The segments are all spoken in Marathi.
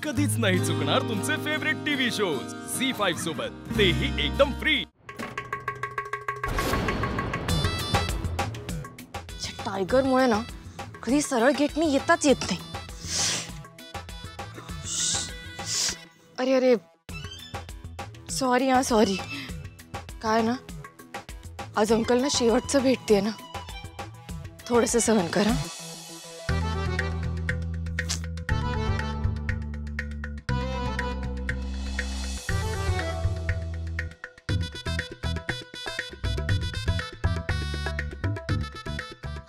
कधीच नाही चुकणार तुमचे फेवरेट टीव्ही शोज झी5 सोबत, तेही एकदम फ्री। टायगर मुळे ना कधी सरळ गेटने येताच येत नाही। अरे अरे सॉरी हाँ सॉरी। काय ना आज अंकल ना शेवटचं भेटते ना, थोडंसं सहन करा।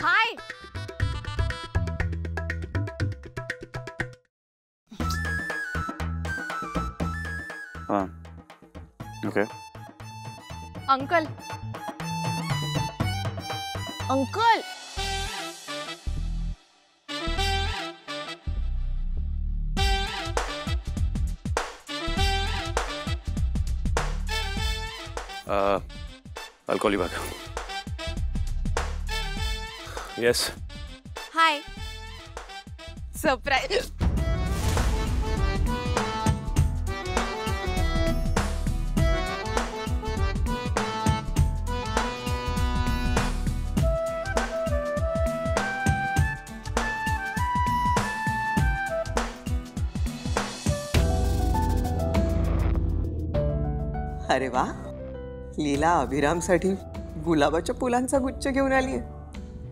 हाय हाँ okay uncle uncle I'll call you back. Yes. High surprise. अरे वा, लीला अभिरामसाठी गुलाबाच्या फुलांचा गुच्छ घेऊन आली।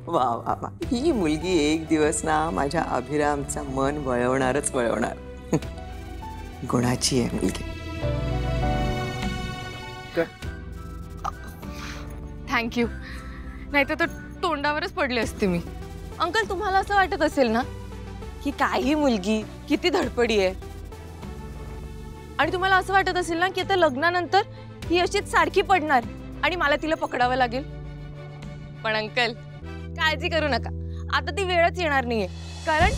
वा वा वा, ही मुलगी एक दिवस ना माझ्या अभिरामचा मन वळवणारच वळवणार। गुणाची आहे मुलगी। थँक्यू, नाही तर तोंडावरच पडले असते मी। अंकल तुम्हाला असं वाटत असेल ना की काही मुलगी किती धडपडी आहे, आणि तुम्हाला असं वाटत असेल ना की आता लग्नानंतर ही अशीच सारखी पडणार आणि मला तिला पकडावं लागेल। पण अंकल काळजी करू नका, आता ती वेळच येणार नाहीये। कारण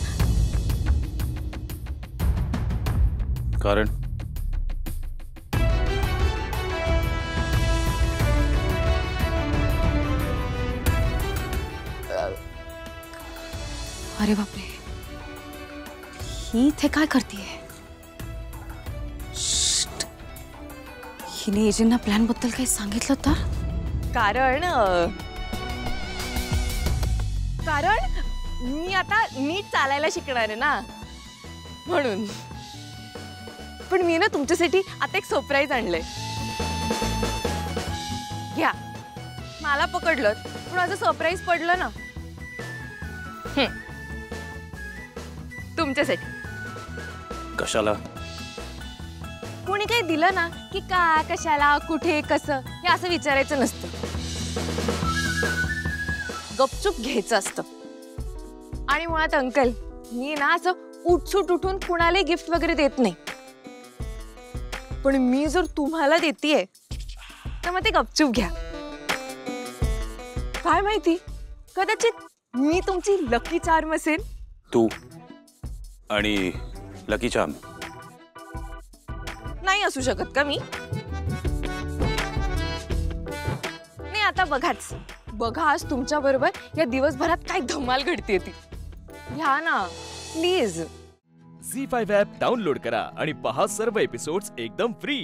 अरे बापरे, ही इथे काय करतेय? हिने एजंटना प्लॅन बद्दल काही सांगितलं तर? कारण मी आता नीट चालायला शिकणार आहे ना, म्हणून। पण मी ना तुमच्यासाठी आता एक सरप्राईज आणलंय, घ्या। मला पकडलं पण असं सरप्राईज पडलं ना, तुमच्यासाठी। कशाला? कोणी काही दिलं ना की का, कशाला, कुठे, कसं हे असं विचारायचं नसतं, गपचूप घ्यायचं असतं। आणि मुळात अंकल मी ना असं उठसूट उठून कुणाला गिफ्ट वगैरे देत नाही, पण मी जर तुम्हाला देतेय तर मग ते गपचूप घ्या। काय माहिती, कदाचित मी तुमची लकी चार्म असेल। तू आणि लकी चार्म नाही असू शकत का मी? नाही आता बघाच, बघा आज तुमच्या बरोबर या दिवसभरात काय धमाल घडते ती। घ्या ना प्लीज। झी5 ॲप डाउनलोड करा आणि पहा सर्व एपिसोड्स एकदम फ्री।